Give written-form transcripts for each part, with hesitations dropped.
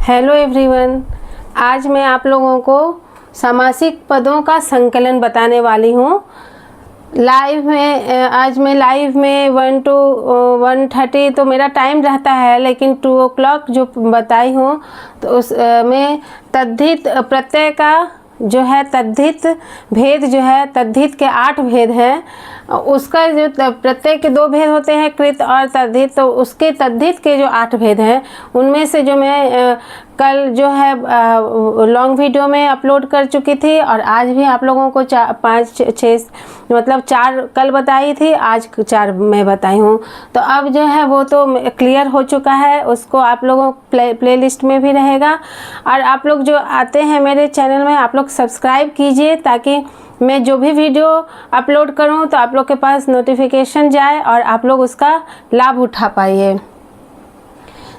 Hello everyone, आज मैं आप लोगों को समासिक पदों का संकलन बताने वाली हूँ। आज मैं लाइव में 1 to 1:30 तो मेरा टाइम रहता है, लेकिन 2 o'clock जो बताई हूँ तो उस में तद्धित प्रत्यय का जो है तद्धित भेद जो है तद्धित के 8 भेद हैं। उसका जो प्रत्यय के 2 भेद होते हैं, कृत और तद्धित, तो उसके तद्धित के जो 8 भेद हैं उनमें से जो मैं कल जो है लॉन्ग वीडियो में अपलोड कर चुकी थी और आज भी आप लोगों को 4 मतलब 4 कल बताई थी, आज 4 मैं बताई हूँ। तो अब जो है वो तो क्लियर हो चुका है, उसको आप लोगों प्लेलिस्ट में भी रहेगा। और आप लोग जो आते हैं मेरे चैनल में, आप लोग सब्सक्राइब कीजिए ताकि मैं जो भी वीडियो अपलोड करूं तो आप लोग के पास नोटिफिकेशन जाए और आप लोग उसका लाभ उठा पाइए।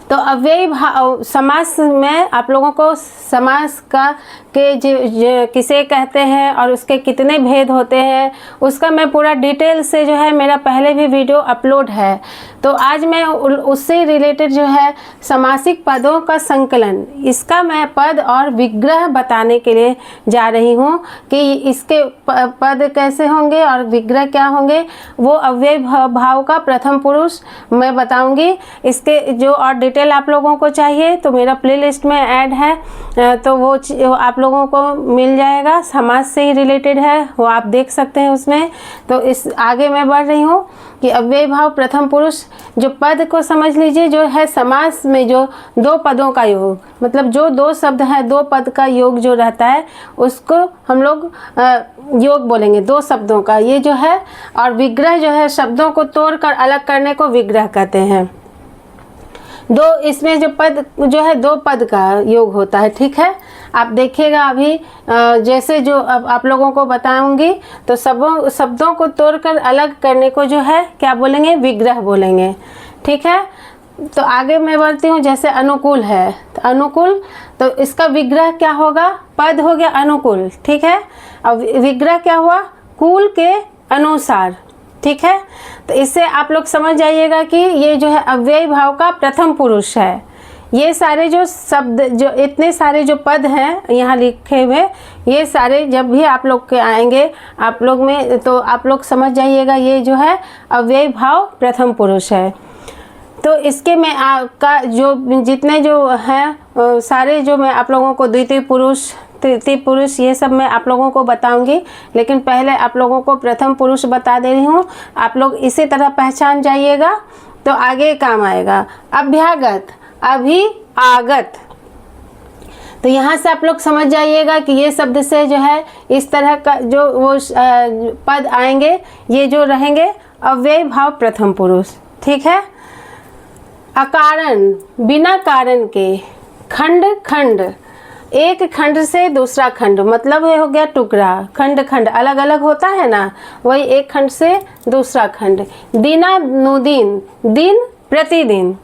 तो अव्ययी भाव समास में आप लोगों को समास का के किसे कहते हैं और उसके कितने भेद होते हैं उसका मैं पूरा डिटेल से जो है मेरा पहले भी वीडियो अपलोड है। तो आज मैं उससे रिलेटेड जो है समासिक पदों का संकलन, इसका मैं पद और विग्रह बताने के लिए जा रही हूँ कि इसके पद कैसे होंगे और विग्रह क्या होंगे। वो अव्ययी भाव का प्रथम पुरुष मैं बताऊँगी। इसके जो और डिटेल आप लोगों को चाहिए तो मेरा प्लेलिस्ट में ऐड है, तो वो आप लोगों को मिल जाएगा। समाज से ही रिलेटेड है, वो आप देख सकते हैं उसमें। तो इस आगे मैं बढ़ रही हूँ कि अव्ययी भाव प्रथम पुरुष जो पद को समझ लीजिए, जो है समास में जो 2 पदों का योग, मतलब जो 2 शब्द है 2 पद का योग जो रहता है उसको हम लोग योग बोलेंगे, 2 शब्दों का ये जो है। और विग्रह जो है शब्दों को तोड़कर अलग करने को विग्रह कहते हैं। इसमें जो पद जो है 2 पद का योग होता है, ठीक है। आप देखिएगा अभी जैसे जो अब आप लोगों को बताऊंगी तो शब्दों को तोड़कर अलग करने को जो है क्या बोलेंगे, विग्रह बोलेंगे, ठीक है। तो आगे मैं बढ़ती हूँ। जैसे अनुकूल है तो अनुकूल, तो इसका विग्रह क्या होगा, पद हो गया अनुकूल, ठीक है। अब विग्रह क्या हुआ, कुल के अनुसार, ठीक है। तो इससे आप लोग समझ जाइएगा कि ये जो है अव्ययी भाव का प्रथम पुरुष है। ये सारे जो शब्द जो इतने सारे जो पद हैं यहाँ लिखे हुए, ये सारे जब भी आप लोग के आएंगे आप लोग में, तो आप लोग समझ जाइएगा ये जो है अव्ययी भाव प्रथम पुरुष है। तो इसके में आपका जो जितने जो हैं सारे जो मैं आप लोगों को द्वितीय पुरुष तृतीय पुरुष ये सब मैं आप लोगों को बताऊंगी, लेकिन पहले आप लोगों को प्रथम पुरुष बता दे रही हूँ। आप लोग इसी तरह पहचान जाइएगा तो आगे काम आएगा। अभ्यागत, अभी आगत, तो यहाँ से आप लोग समझ जाइएगा कि ये शब्द से जो है इस तरह का जो वो पद आएंगे, ये जो रहेंगे अव्ययी भाव प्रथम पुरुष, ठीक है। अकारण, बिना कारण के, खंड खंड, एक खंड से दूसरा खंड, मतलब ये हो गया टुकड़ा, खंड खंड अलग अलग होता है ना, वही एक खंड से दूसरा खंड। दिनानुदिन, दिन प्रतिदिन,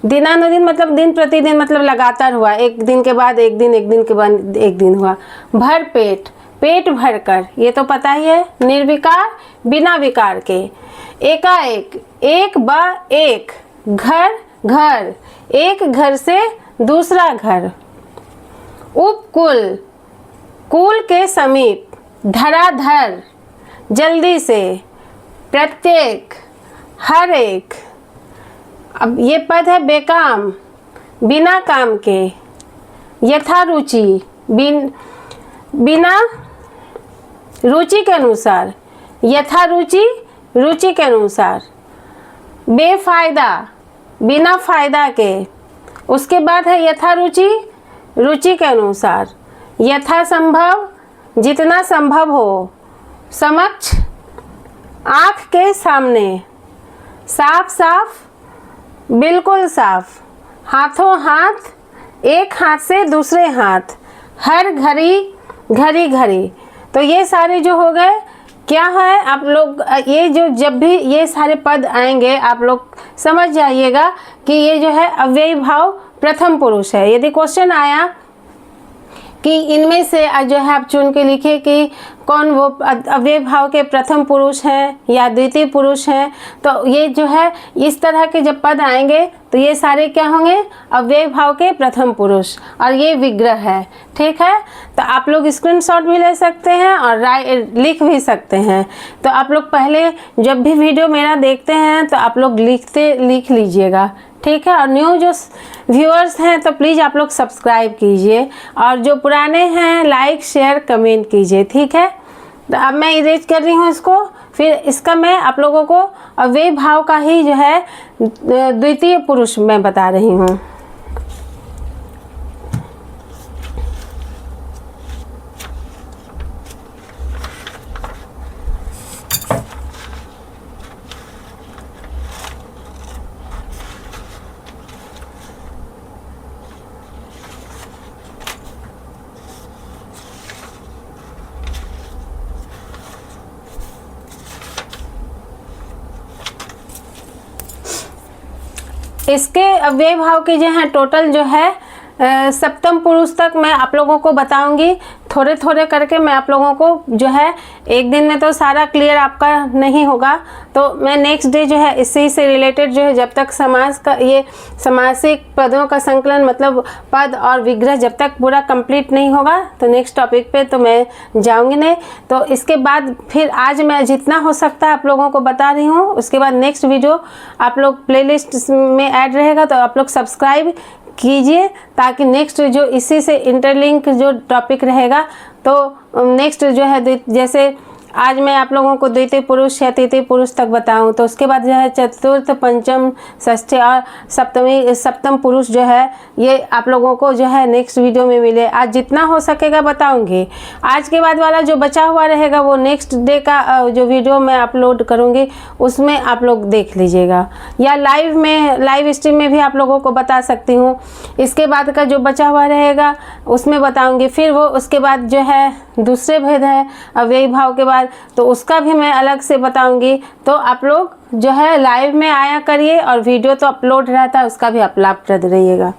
दिनानुदिन मतलब दिन प्रतिदिन, मतलब लगातार हुआ, एक दिन के बाद एक दिन, एक दिन के बाद एक दिन हुआ। भर पेट, पेट भर कर, ये तो पता ही है। निर्विकार, बिना विकार के। एकाएक, एक ब एक, घर घर, एक घर से दूसरा घर। उपकुल, कुल के समीप। धराधर, जल्दी से। प्रत्येक, हर एक। अब ये पद है बेकाम, बिना काम के। यथारुचि, बिना रुचि के अनुसार। यथारुचि, रुचि के अनुसार। बेफायदा, बिना फायदा के। उसके बाद है यथारुचि, रुचि के अनुसार। यथासंभव, जितना संभव हो। समक्ष, आँख के सामने। साफ साफ, बिल्कुल साफ। हाथों हाथ, एक हाथ से दूसरे हाथ। हर घड़ी, घड़ी घड़ी। तो ये सारे जो हो गए क्या है, आप लोग ये जो जब भी ये सारे पद आएंगे आप लोग समझ जाइएगा कि ये जो है अव्ययी भाव प्रथम पुरुष है। यदि क्वेश्चन आया कि इनमें से जो है आप चुन के लिखिए कि कौन वो अव्यय भाव के प्रथम पुरुष हैं या द्वितीय पुरुष हैं। तो ये जो है इस तरह के जब पद आएंगे तो ये सारे क्या होंगे, अव्यय भाव के प्रथम पुरुष, और ये विग्रह है। ठीक है, तो आप लोग स्क्रीनशॉट भी ले सकते हैं और लिख भी सकते हैं। तो आप लोग पहले जब भी वीडियो मेरा देखते हैं तो आप लोग लिख लीजिएगा। ठीक है, और न्यू जो व्यूअर्स हैं तो प्लीज़ आप लोग सब्सक्राइब कीजिए, और जो पुराने हैं लाइक शेयर कमेंट कीजिए। ठीक है, तो अब मैं इरेज कर रही हूँ इसको, फिर इसका मैं आप लोगों को अव्यय भाव का ही जो है द्वितीय पुरुष मैं बता रही हूँ। इसके अव्यय भाव के जो है टोटल जो है सप्तम पुरुष तक मैं आप लोगों को बताऊंगी। थोड़े थोड़े करके मैं आप लोगों को जो है, एक दिन में तो सारा क्लियर आपका नहीं होगा, तो मैं नेक्स्ट डे जो है इसी से रिलेटेड जो है, जब तक समास का ये समासिक पदों का संकलन मतलब पद और विग्रह जब तक पूरा कंप्लीट नहीं होगा तो नेक्स्ट टॉपिक पे तो मैं जाऊंगी नहीं। तो इसके बाद फिर आज मैं जितना हो सकता है आप लोगों को बता रही हूँ, उसके बाद नेक्स्ट वीडियो आप लोग प्लेलिस्ट में ऐड रहेगा, तो आप लोग सब्सक्राइब कीजिए ताकि नेक्स्ट जो इसी से इंटरलिंक जो टॉपिक रहेगा तो नेक्स्ट जो है, जैसे आज मैं आप लोगों को द्वितीय पुरुष या तृतीय पुरुष तक बताऊं, तो उसके बाद जो है चतुर्थ पंचम षष्ठी और सप्तम पुरुष जो है ये आप लोगों को जो है नेक्स्ट वीडियो में मिले। आज जितना हो सकेगा बताऊंगी। आज के बाद वाला जो बचा हुआ रहेगा वो नेक्स्ट डे का जो वीडियो मैं अपलोड करूंगी उसमें आप लोग देख लीजिएगा, या लाइव स्ट्रीम में भी आप लोगों को बता सकती हूँ। इसके बाद का जो बचा हुआ रहेगा उसमें बताऊँगी। फिर वो उसके बाद जो है दूसरे भेद है अव्यय भाव के बाद, तो उसका भी मैं अलग से बताऊंगी। तो आप लोग जो है लाइव में आया करिए, और वीडियो तो अपलोड रहता है उसका भी आप लाभप्रद रहिएगा।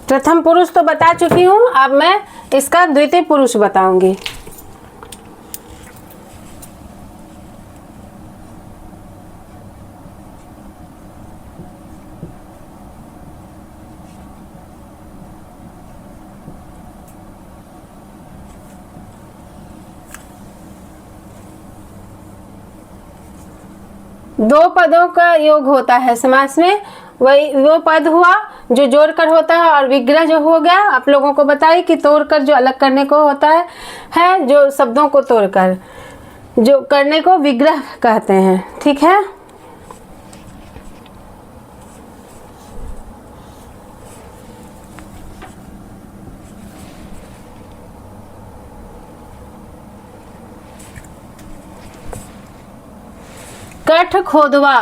प्रथम पुरुष तो बता चुकी हूँ, अब मैं इसका द्वितीय पुरुष बताऊंगी। दो पदों का योग होता है समास में, वही वो पद हुआ जो जोड़कर होता है, और विग्रह जो हो गया आप लोगों को बताइए कि तोड़कर जो अलग करने को होता है जो शब्दों को तोड़कर जो करने को विग्रह कहते हैं। ठीक है, कठ खोदवा,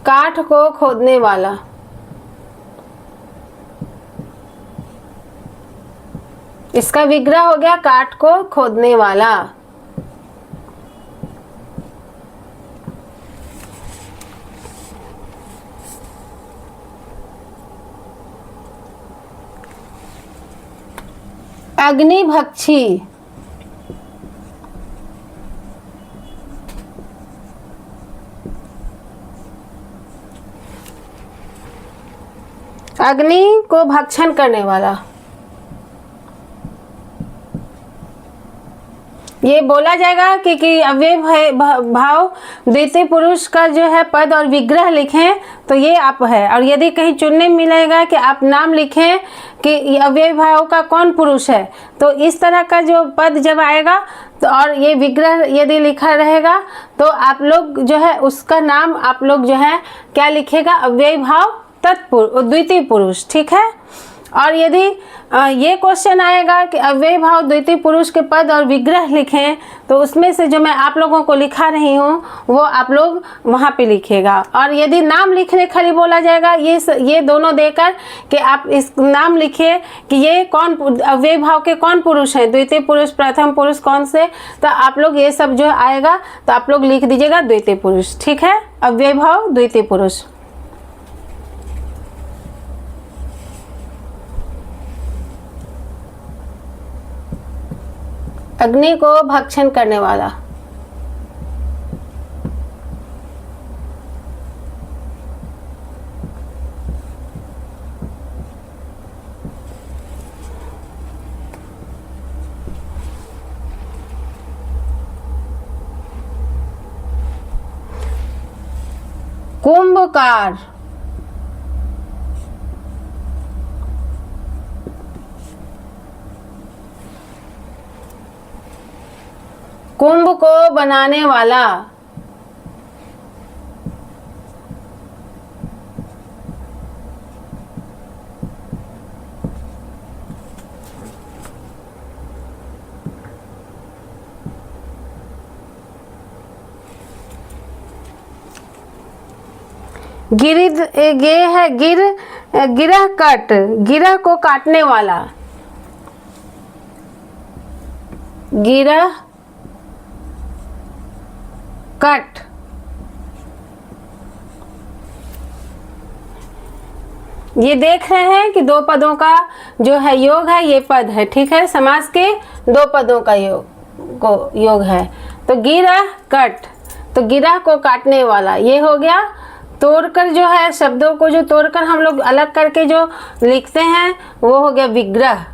काठ को खोदने वाला, इसका विग्रह हो गया काठ को खोदने वाला। अग्निभक्षी, अग्नि को भक्षण करने वाला। ये बोला जाएगा कि अव्यय भाव द्वितीय पुरुष का जो है पद और विग्रह लिखें तो ये आप है, और यदि कहीं चुनने मिलेगा कि आप नाम लिखें कि अव्यय भाव का कौन पुरुष है, तो इस तरह का जो पद जब आएगा तो और ये विग्रह यदि लिखा रहेगा तो आप लोग जो है उसका नाम आप लोग जो है क्या लिखेगा, अव्यय भाव तत्पुरुष द्वितीय पुरुष, ठीक है। और यदि ये क्वेश्चन आएगा कि अव्यय भाव द्वितीय पुरुष के पद और विग्रह लिखें, तो उसमें से जो मैं आप लोगों को लिखा रही हूँ वो आप लोग वहाँ पे लिखेगा। और यदि नाम लिखने खाली बोला जाएगा, ये दोनों देकर कि आप इस नाम लिखिए कि ये कौन अव्यय भाव के कौन पुरुष हैं, द्वितीय पुरुष, प्रथम पुरुष कौन से, तो आप लोग ये सब जो आएगा तो आप लोग लिख दीजिएगा द्वितीय पुरुष, ठीक है। अव्यय भाव द्वितीय पुरुष। अग्नि को भक्षण करने वाला, कुंभकार, कुंभ को बनाने वाला, गिरह कट, गिरह को काटने वाला, गिरह कट। ये देख रहे हैं कि दो पदों का जो है योग है, ये पद है, ठीक है। समास के दो पदों का योग है। तो गिरह कट, तो गिरह को काटने वाला ये हो गया। तोड़कर जो है शब्दों को जो तोड़कर हम लोग अलग करके जो लिखते हैं वो हो गया विग्रह।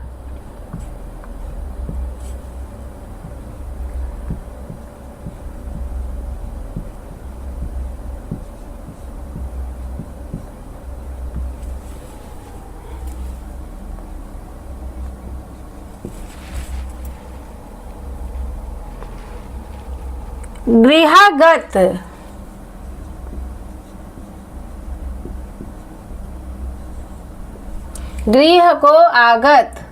गृहागत, गृह को आगत,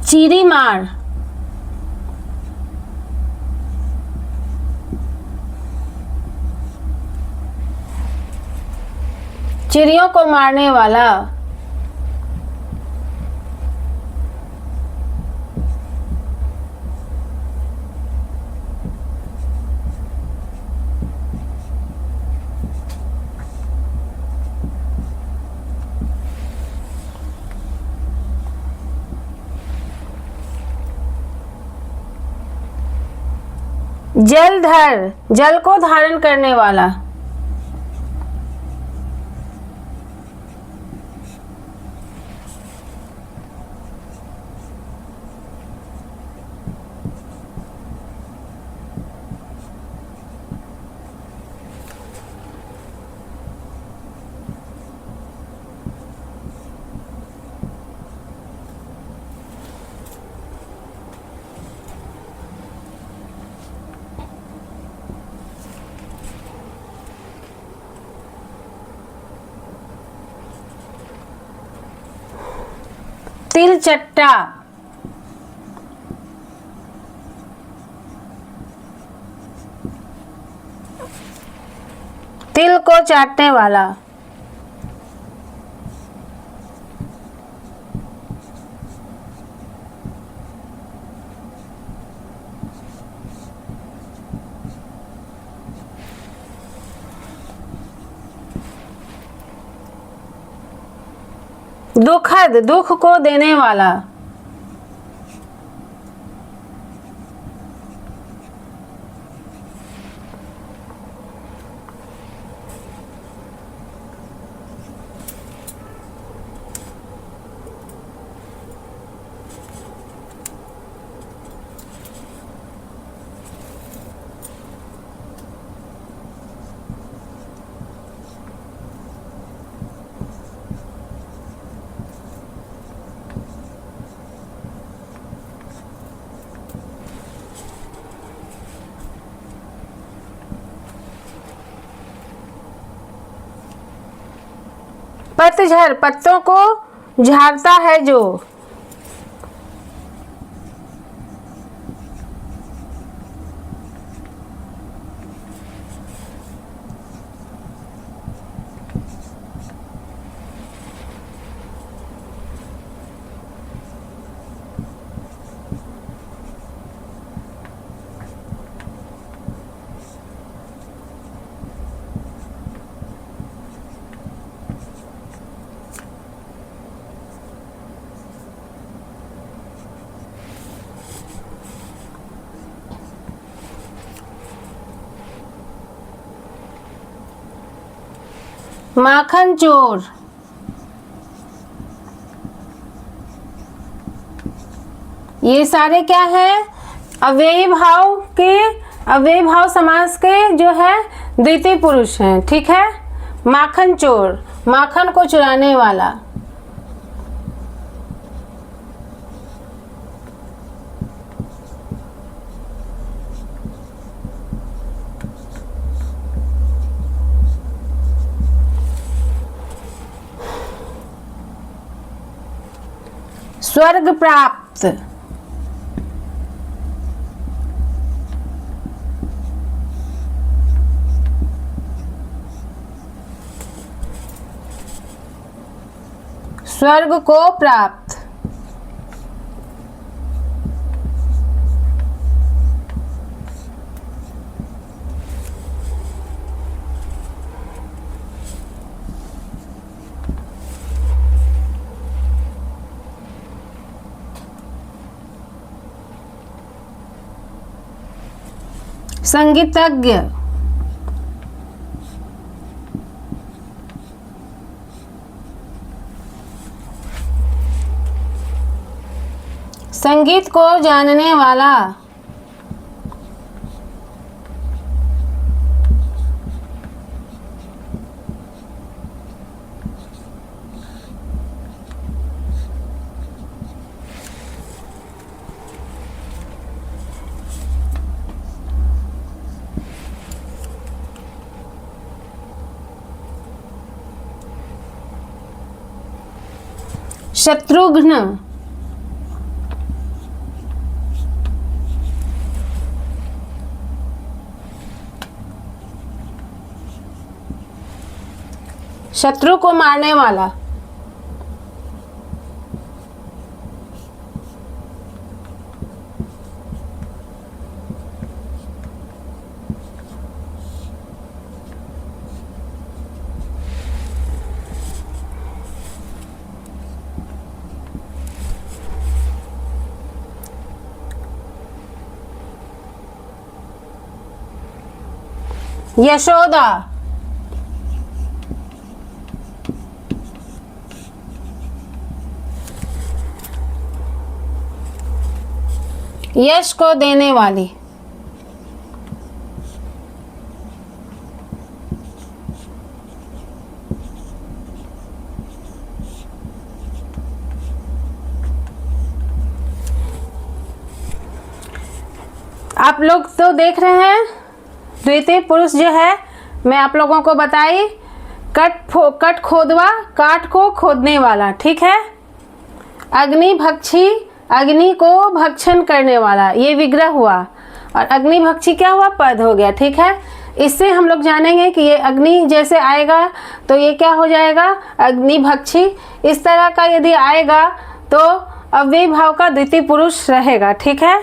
चीरी मार, चिड़ियों को मारने वाला, जलधर, जल को धारण करने वाला, तिलचट्टा, तिल को चाटने वाला, दुखद, दुख को देने वाला, पतझड़ पत्तों को झाड़ता है जो। माखन चोर। ये सारे क्या है? अव्ययी भाव के, अव्ययी भाव समास के जो है द्वितीय पुरुष हैं। ठीक है। माखन चोर, माखन को चुराने वाला। स्वर्ग प्राप्त। स्वर्ग को प्राप्त। संगीतज्ञ। संगीत को जानने वाला। शत्रुघ्न। शत्रु को मारने वाला। यशोदा। यश को देने वाली। आप लोग तो देख रहे हैं द्वितीय पुरुष जो है मैं आप लोगों को बताई, कट खोदवा, काट को खोदने वाला। ठीक है। अग्नि भक्षी, अग्नि को भक्षण करने वाला, ये विग्रह हुआ। और अग्नि भक्षी क्या हुआ? पद हो गया। ठीक है। इससे हम लोग जानेंगे कि ये अग्नि जैसे आएगा तो ये क्या हो जाएगा? अग्नि भक्षी। इस तरह का यदि आएगा तो अव्ययी भाव का द्वितीय पुरुष रहेगा। ठीक है।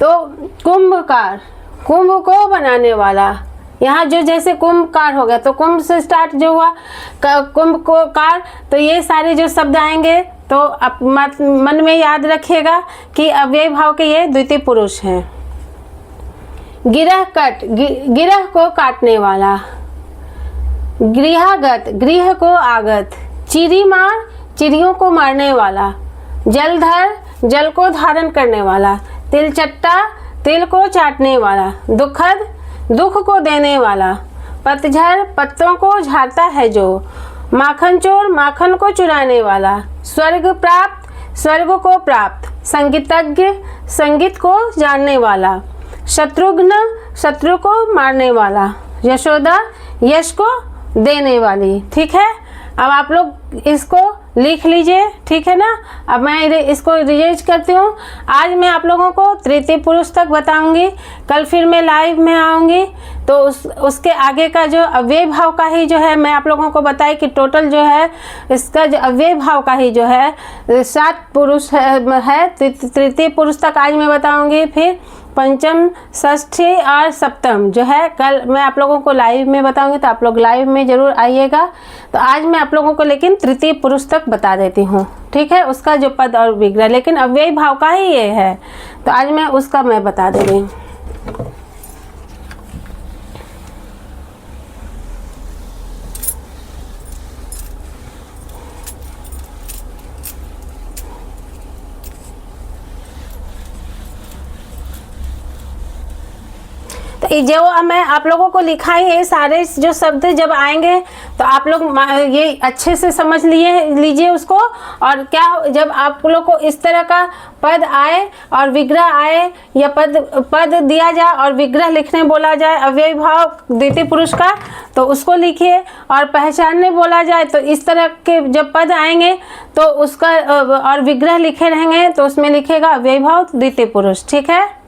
तो कुंभकार, कुंभ को बनाने वाला। यहाँ जो जैसे कुंभकार हो गया तो कुंभ से स्टार्ट जो हुआ कुंभ को कार, तो ये सारे जो शब्द आएंगे तो आप मन में याद रखिएगा कि अव्ययी भाव के ये द्वितीय पुरुष हैं। गिरह कट, गिरह को काटने वाला। गृहागत, गृह को आगत। चिरी मार, चिड़ियों को मारने वाला। जलधर, जल को धारण करने वाला। तिलचट्टा, तिल को चाटने वाला। दुखद, दुख को देने वाला। पतझड़, पत्तों को झाड़ता है जो। माखन चोर, माखन को चुराने वाला। स्वर्ग प्राप्त, स्वर्ग को प्राप्त। संगीतज्ञ, संगीत को जानने वाला। शत्रुघ्न, शत्रु को मारने वाला। यशोदा, यश को देने वाली। ठीक है। अब आप लोग इसको लिख लीजिए, ठीक है ना। अब मैं इसको रिवाइज करती हूँ। आज मैं आप लोगों को तृतीय पुरुष तक बताऊंगी, कल फिर मैं लाइव में आऊँगी तो उसके आगे का जो अव्यय भाव का ही जो है मैं आप लोगों को बताई कि टोटल जो है इसका जो अव्यय भाव का ही जो है 7 पुरुष है। तृतीय पुरुष तक आज मैं बताऊंगी, फिर पंचम, षष्ठी और सप्तम जो है कल मैं आप लोगों को लाइव में बताऊंगी, तो आप लोग लाइव में ज़रूर आइएगा। तो आज मैं आप लोगों को लेकिन तृतीय पुरुष तक बता देती हूँ, ठीक है, उसका जो पद और विग्रह, लेकिन अव्यय भाव का ही ये है, तो आज मैं उसका मैं बता दे रही हूँ। जो मैं आप लोगों को लिखा ही है, सारे जो शब्द जब आएंगे तो आप लोग ये अच्छे से समझ लीजिए उसको। और क्या जब आप लोग को इस तरह का पद आए और विग्रह आए या पद दिया जाए और विग्रह लिखने बोला जाए अव्यय भाव द्वितीय पुरुष का, तो उसको लिखिए। और पहचानने बोला जाए तो इस तरह के जब पद आएंगे तो उसका और विग्रह लिखे रहेंगे तो उसमें लिखेगा अव्यय भाव द्वितीय पुरुष, ठीक है।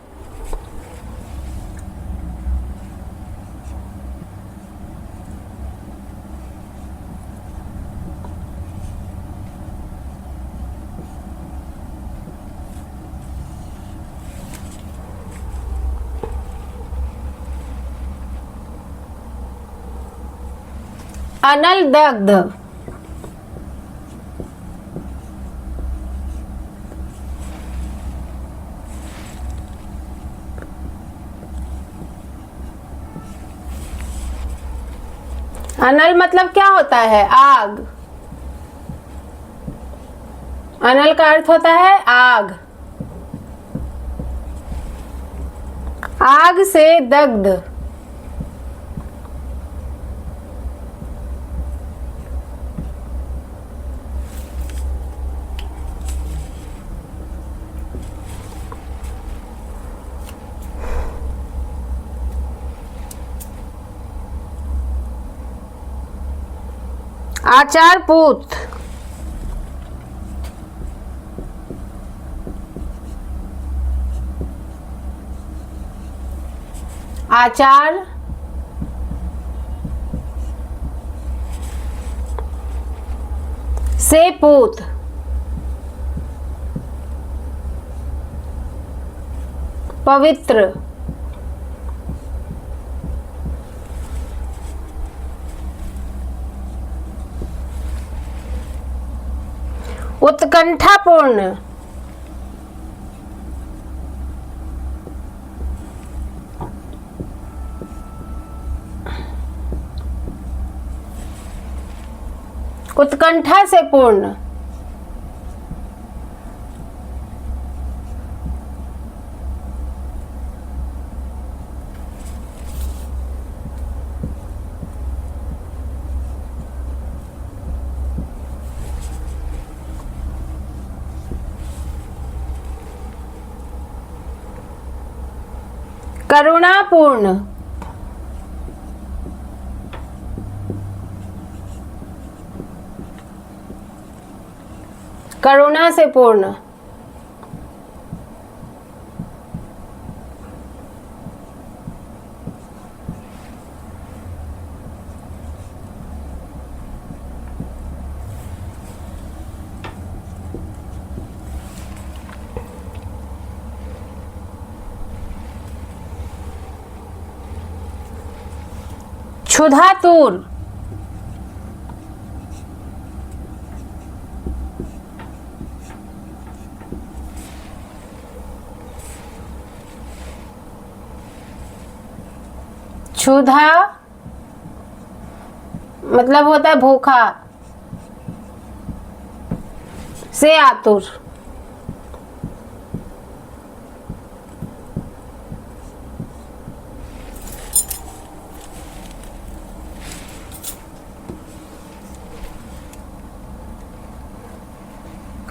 अनल दग्ध, अनल मतलब क्या होता है? आग। अनल का अर्थ होता है आग, आग से दग्ध। आचार पूत, आचार से पूत, पवित्र। उत्कंठापूर्ण, उत्कंठा से पूर्ण, करुणापूर्ण, करुणा से पूर्ण, क्षुधातुर, क्षुधा मतलब होता है भूखा, से आतुर।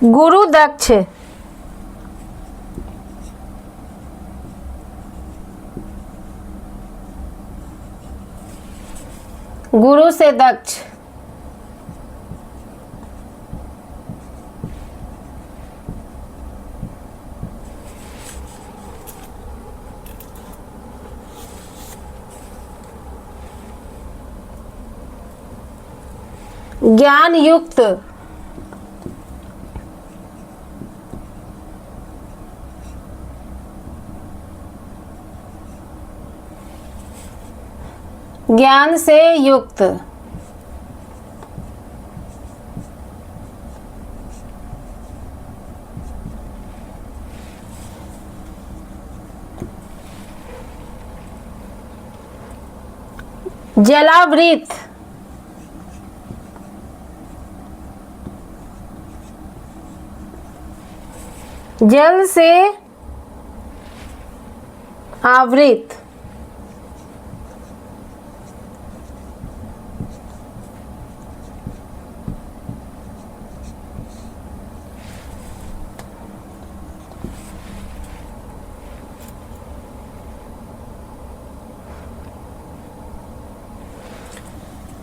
गुरु दक्ष, गुरु से दक्ष। ज्ञान युक्त, ज्ञान से युक्त, जलावृत, जल से आवृत,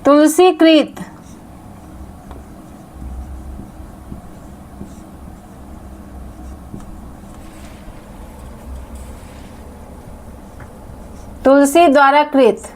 तुलसीकृत, तुलसी द्वारा कृत,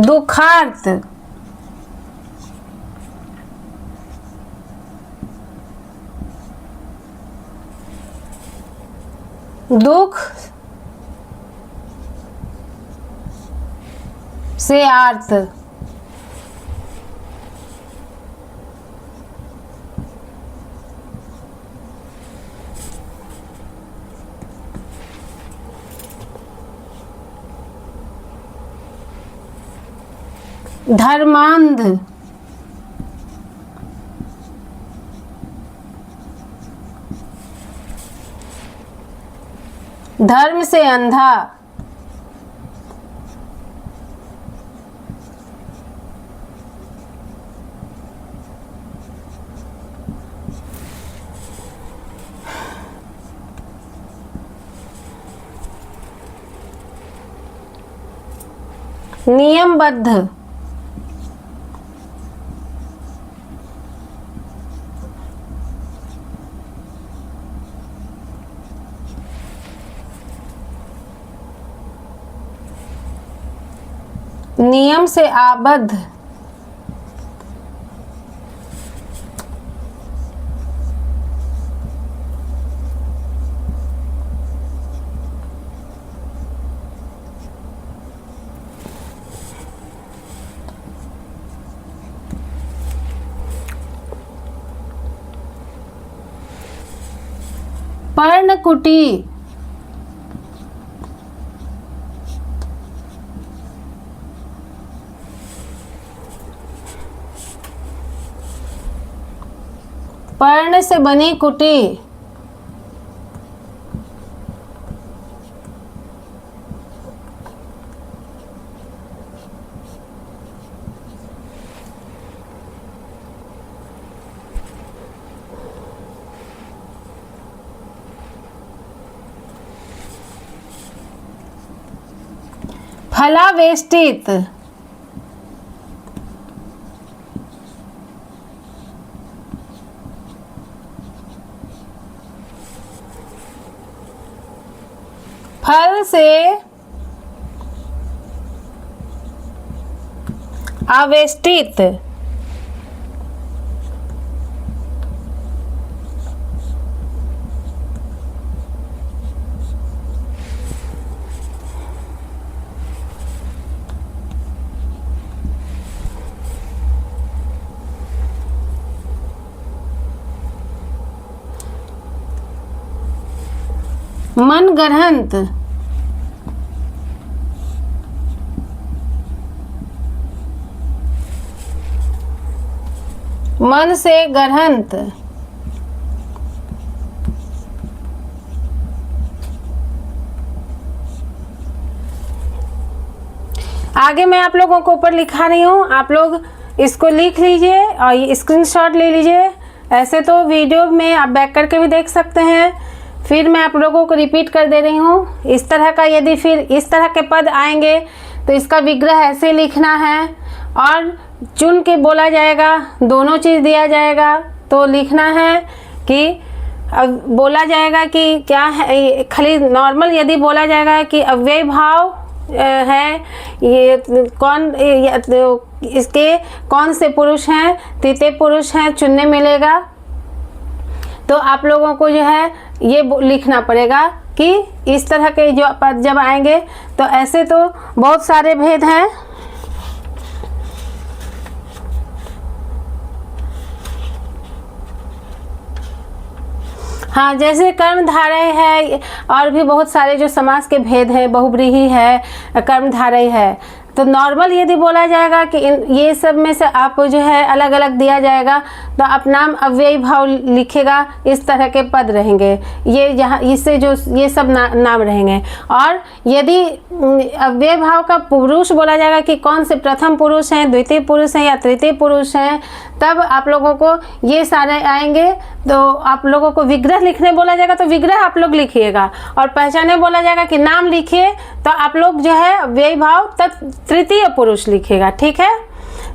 दुखार्त, दुख से आर्त, धर्मांध, धर्म से अंधा, नियमबद्ध, नियम से आबद्ध, पर्णकुटी, पर्ण से बनी कुटी, फलावेष्टित, फल से आवेष्टित, मनगढ़ंत, मन से गढ़ंत, आगे मैं आप लोगों को ऊपर लिखा रही हूँ, आप लोग इसको लिख लीजिए और ये स्क्रीनशॉट ले लीजिए। ऐसे तो वीडियो में आप बैक करके भी देख सकते हैं, फिर मैं आप लोगों को रिपीट कर दे रही हूँ। इस तरह का यदि फिर इस तरह के पद आएंगे तो इसका विग्रह ऐसे लिखना है और चुन के बोला जाएगा, दोनों चीज़ दिया जाएगा तो लिखना है कि अब बोला जाएगा कि क्या है, खाली नॉर्मल यदि बोला जाएगा कि अव्यय भाव है, ये कौन, इसके कौन से पुरुष हैं, तृतीय पुरुष हैं, चुनने मिलेगा। तो आप लोगों को जो है ये लिखना पड़ेगा कि इस तरह के जो पद जब आएंगे तो ऐसे तो बहुत सारे भेद हैं। हाँ, जैसे कर्मधारय है और भी बहुत सारे जो समास के भेद हैं, बहुव्रीहि है, कर्मधारय है। तो नॉर्मल यदि बोला जाएगा कि ये सब में से आप जो है अलग अलग दिया जाएगा तो आप नाम अव्ययी भाव लिखेगा, इस तरह के पद रहेंगे, ये जहाँ इससे जो ये सब नाम रहेंगे। और यदि अव्यय भाव का पुरुष बोला जाएगा कि कौन से प्रथम पुरुष हैं, द्वितीय पुरुष हैं या तृतीय पुरुष हैं, तब आप लोगों को ये सारे आएंगे। तो आप लोगों को विग्रह लिखने बोला जाएगा तो विग्रह आप लोग लिखिएगा, और पहचाने बोला जाएगा कि नाम लिखिए तो आप लोग जो है अव्ययी भाव तब तृतीय पुरुष लिखिएगा। ठीक है,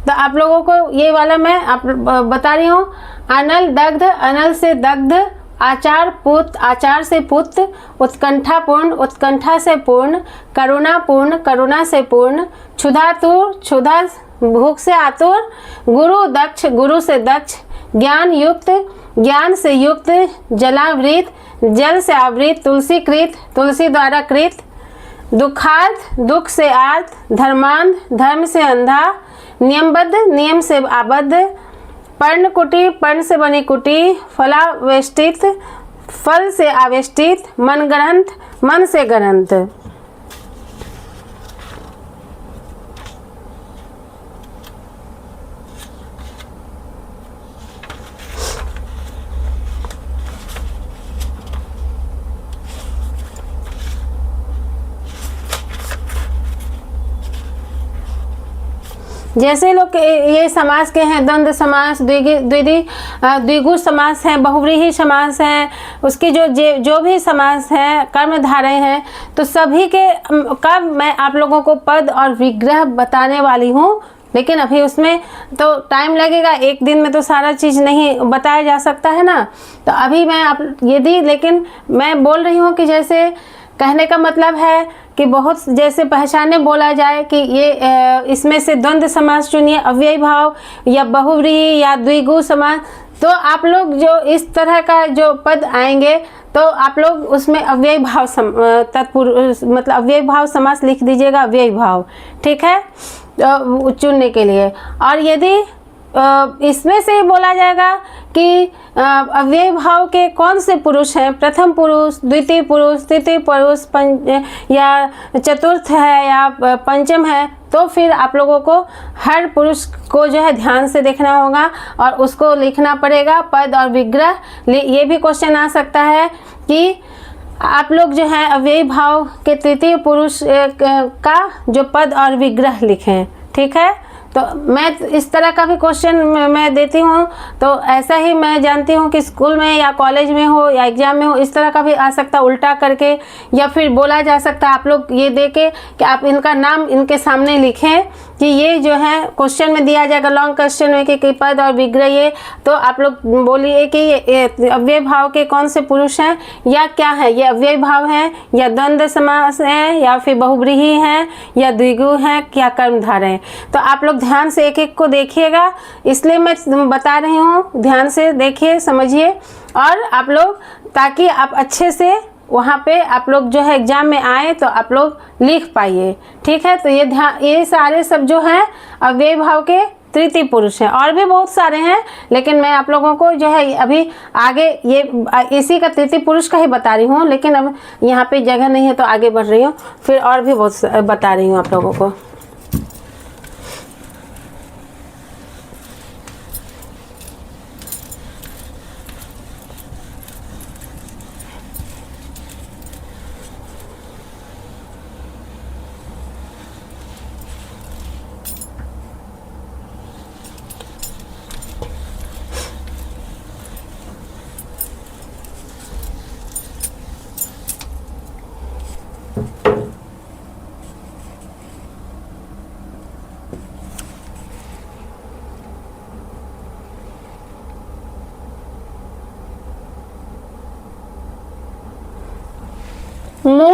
तो आप लोगों को ये वाला मैं आप बता रही हूँ। अनल दग्ध, अनल से दग्ध, आचार पुत, आचार से पुत्र, उत्कंठा पूर्ण, उत्कंठा से पूर्ण, करुणा पूर्ण, करुणा से पूर्ण, क्षुधातुर, क्षुधा भूख से आतुर, गुरु दक्ष, गुरु से दक्ष, ज्ञान युक्त, ज्ञान से युक्त, जलावृत, जल से आवृत, तुलसी कृत, तुलसी द्वारा कृत, दुखार्थ, दुख से आर्थ, धर्मांध, धर्म से अंधा, नियमबद्ध, नियम से आबद्ध, पर्ण कुटी, पर्ण से बनी कुटी, फलावेष्टित, फल से आवेष्टित, मन ग्रंथ, मन से ग्रंथ। जैसे लोग ये समास के हैं, द्वंद्व समास, द्विगु समास है, बहुव्रीहि समास है, उसके जो भी समास हैं, कर्मधारय हैं, तो सभी के का मैं आप लोगों को पद और विग्रह बताने वाली हूँ। लेकिन अभी उसमें तो टाइम लगेगा, एक दिन में तो सारा चीज़ नहीं बताया जा सकता है ना। तो अभी मैं लेकिन मैं बोल रही हूँ कि जैसे कहने का मतलब है कि बहुत जैसे पहचाने बोला जाए कि ये इसमें से द्वंद्व समास चुनिए, अव्ययी भाव या बहुव्रीहि या द्विगु समास, तो आप लोग जो इस तरह का जो पद आएंगे तो आप लोग उसमें अव्ययी भाव तत्पुरुष मतलब अव्ययी भाव समास लिख दीजिएगा, अव्ययी भाव। ठीक है, चुनने के लिए। और यदि इसमें से बोला जाएगा कि अव्यय भाव के कौन से पुरुष हैं, प्रथम पुरुष, द्वितीय पुरुष, तृतीय पुरुष, या चतुर्थ है या पंचम है, तो फिर आप लोगों को हर पुरुष को जो है ध्यान से देखना होगा और उसको लिखना पड़ेगा पद और विग्रह। ये भी क्वेश्चन आ सकता है कि आप लोग जो है अव्ययी भाव के तृतीय पुरुष का जो पद और विग्रह लिखें। ठीक है, तो मैं इस तरह का भी क्वेश्चन मैं देती हूँ, तो ऐसा ही मैं जानती हूँ कि स्कूल में या कॉलेज में हो या एग्ज़ाम में हो, इस तरह का भी आ सकता है उल्टा करके, या फिर बोला जा सकता है आप लोग ये दे के कि आप इनका नाम इनके सामने लिखें कि ये जो है क्वेश्चन में दिया जाएगा, लॉन्ग क्वेश्चन में कि पद और विग्रह, ये तो आप लोग बोलिए कि ये अव्यय भाव के कौन से पुरुष हैं या क्या है, ये अव्यय भाव है या द्वंद्व समास है या फिर बहुव्रीहि है या द्विगु है क्या कर्मधारय है। तो आप लोग ध्यान से एक एक को देखिएगा, इसलिए मैं बता रही हूँ, ध्यान से देखिए, समझिए, और आप लोग ताकि आप अच्छे से वहाँ पे आप लोग जो है एग्ज़ाम में आए तो आप लोग लिख पाइए। ठीक है, तो ये सारे सब जो हैं अव्यय भाव के तृतीय पुरुष हैं, और भी बहुत सारे हैं, लेकिन मैं आप लोगों को जो है अभी आगे ये इसी का तृतीय पुरुष का ही बता रही हूँ, लेकिन अब यहाँ पे जगह नहीं है तो आगे बढ़ रही हूँ, फिर और भी बहुत बता रही हूँ आप लोगों को।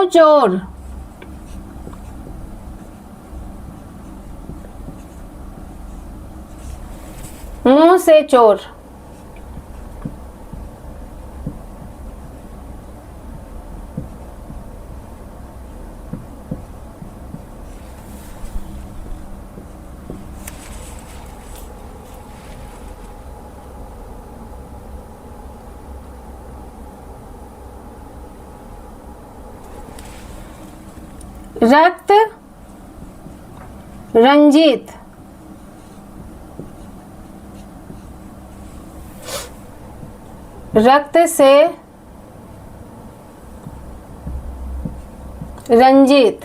मुंह चोर, मुंह से चोर, रक्त रंजित, रक्त से रंजित,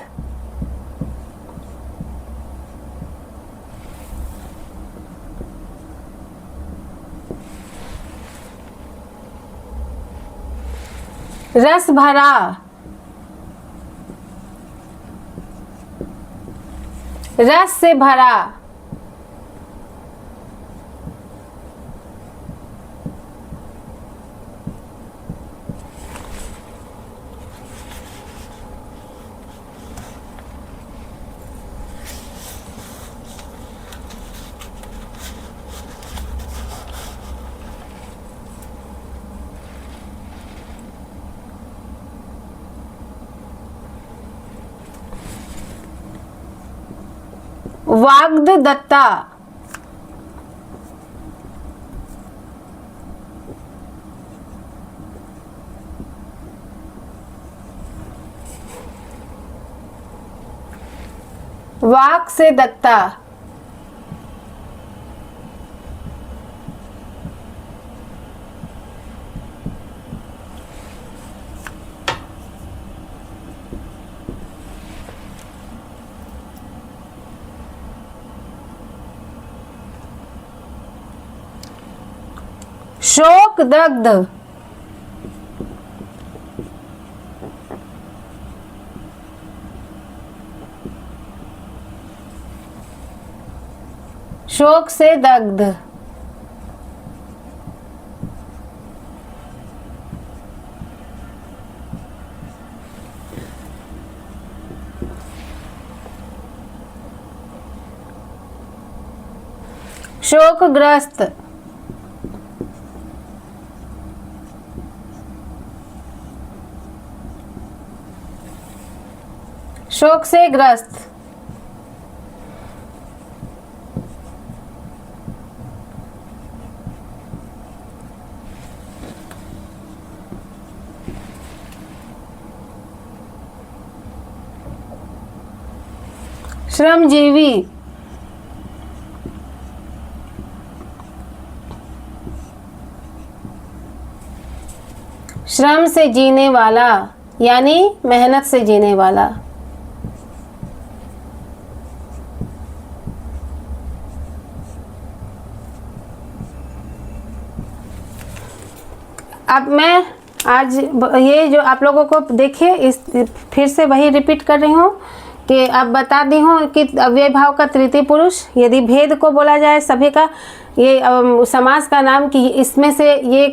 रस भरा, रस से भरा, वाग्दत्ता, वाक से दत्ता, शोक दग्ध, शोक से दग्ध, शोकग्रस्त, शोक से ग्रस्त, श्रमजीवी, श्रम से जीने वाला यानी मेहनत से जीने वाला, अब मैं आज ये जो आप लोगों को देखिए इस फिर से वही रिपीट कर रही हूँ कि अब बता दी हूँ कि अव्यय भाव का तृतीय पुरुष यदि भेद को बोला जाए सभी का ये समास का नाम कि इसमें से ये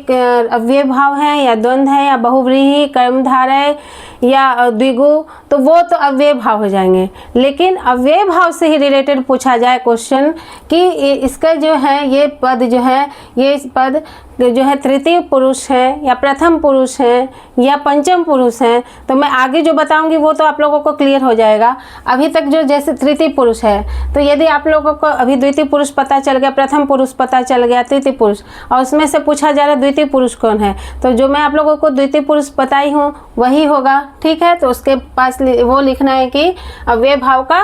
अव्यय भाव है या द्वंद्व है या बहुव्रीहि कर्मधारय या द्विगु तो वो तो अव्यय भाव हो जाएंगे। लेकिन अव्यय भाव से ही रिलेटेड पूछा जाए क्वेश्चन कि इसका जो है ये पद जो है ये पद जो है तृतीय पुरुष है या प्रथम पुरुष है या पंचम पुरुष है तो मैं आगे जो बताऊंगी वो तो आप लोगों को क्लियर हो जाएगा। अभी तक जो जैसे तृतीय पुरुष है तो यदि आप लोगों को अभी द्वितीय पुरुष पता चल गया, प्रथम पुरुष पता चल गया, तृतीय पुरुष और उसमें से पूछा जा रहा है द्वितीय पुरुष कौन है तो जो मैं आप लोगों को द्वितीय पुरुष बताई हूँ वही होगा। ठीक है, तो उसके पास वो लिखना है कि अव्यय भाव का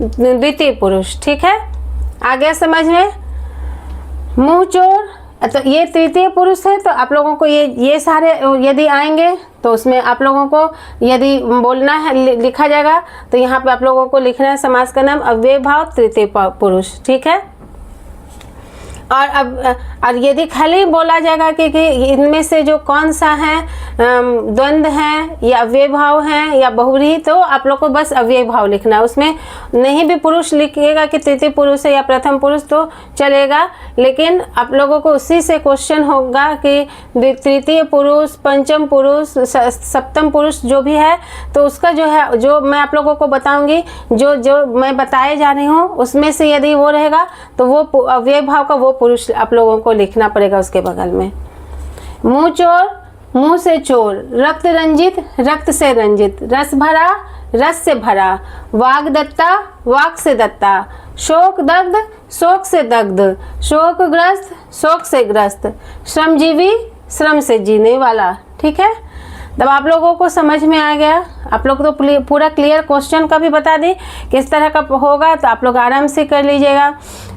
द्वितीय पुरुष। ठीक है, आ गया समझ में। मुंह चोर तो ये तृतीय पुरुष है तो आप लोगों को ये सारे यदि आएंगे तो उसमें आप लोगों को यदि बोलना है लिखा जाएगा तो यहाँ पे आप लोगों को लिखना है समास का नाम अव्यय भाव तृतीय पुरुष। ठीक है, और यदि खाली बोला जाएगा कि इनमें से जो कौन सा है द्वंद्व है या अव्यय भाव है या बहुव्रीहि, तो आप लोग को बस अव्यय भाव लिखना है। उसमें नहीं भी पुरुष लिखिएगा कि तृतीय पुरुष है या प्रथम पुरुष तो चलेगा, लेकिन आप लोगों को उसी से क्वेश्चन होगा कि तृतीय पुरुष, पंचम पुरुष, सप्तम पुरुष जो भी है, तो उसका जो है, जो मैं आप लोगों को बताऊंगी, जो मैं बताए जा रही हूँ उसमें से यदि वो रहेगा तो वो अव्यय भाव का वो पुरुष आप लोगों को लिखना पड़ेगा उसके बगल में। मुंह चोर, मुंह से चोर, रक्त रंजित, रक्त से रंजित, रस भरा, रस से भरा, वाग दत्ता, वाक से दत्ता, शोक दग्ध, शोक से दग्ध, शोक ग्रस्त, शोक से ग्रस्त, श्रमजीवी, श्रम से जीने वाला। ठीक है, तब आप लोगों को समझ में आ गया। आप लोग तो पूरा क्लियर क्वेश्चन का भी बता दी किस तरह का होगा, तो आप लोग आराम से कर लीजिएगा।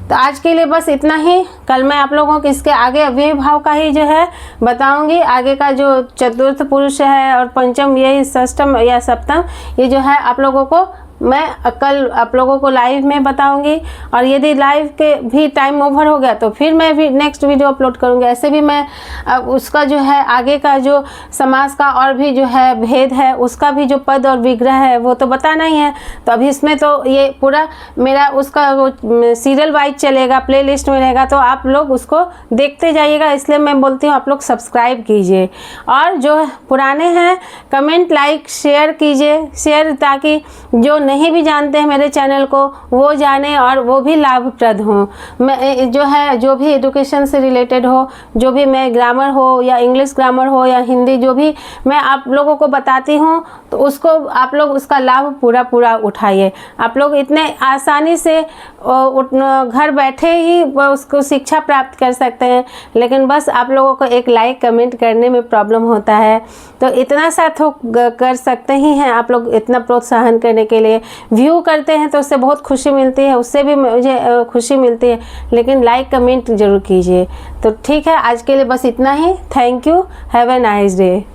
तो आज के लिए बस इतना ही। कल मैं आप लोगों को इसके आगे अव्यय भाव का ही जो है बताऊंगी। आगे का जो चतुर्थ पुरुष है और पंचम, यही षष्ठम या सप्तम, ये जो है आप लोगों को मैं कल आप लोगों को लाइव में बताऊंगी। और यदि लाइव के भी टाइम ओवर हो गया तो फिर मैं भी नेक्स्ट वीडियो अपलोड करूंगी। ऐसे भी मैं उसका जो है आगे का जो समास का और भी जो है भेद है, उसका भी जो पद और विग्रह है वो तो बताना ही है। तो अभी इसमें तो ये पूरा मेरा उसका वो सीरियल वाइज चलेगा, प्ले लिस्ट में रहेगा, तो आप लोग उसको देखते जाइएगा। इसलिए मैं बोलती हूँ आप लोग सब्सक्राइब कीजिए, और जो पुराने हैं कमेंट, लाइक, शेयर कीजिए, शेयर, ताकि जो नहीं भी जानते हैं मेरे चैनल को वो जाने और वो भी लाभप्रद हो। मैं जो है, जो भी एजुकेशन से रिलेटेड हो, जो भी मैं ग्रामर हो या इंग्लिश ग्रामर हो या हिंदी, जो भी मैं आप लोगों को बताती हूँ, तो उसको आप लोग उसका लाभ पूरा उठाइए। आप लोग इतने आसानी से घर बैठे ही उसको शिक्षा प्राप्त कर सकते हैं, लेकिन बस आप लोगों को एक लाइक कमेंट करने में प्रॉब्लम होता है। तो इतना सा तो कर सकते ही हैं आप लोग, इतना प्रोत्साहन करने के लिए। व्यू करते हैं तो उससे बहुत खुशी मिलती है, उससे भी मुझे खुशी मिलती है, लेकिन लाइक कमेंट जरूर कीजिए। तो ठीक है, आज के लिए बस इतना ही। Thank you, have a nice day.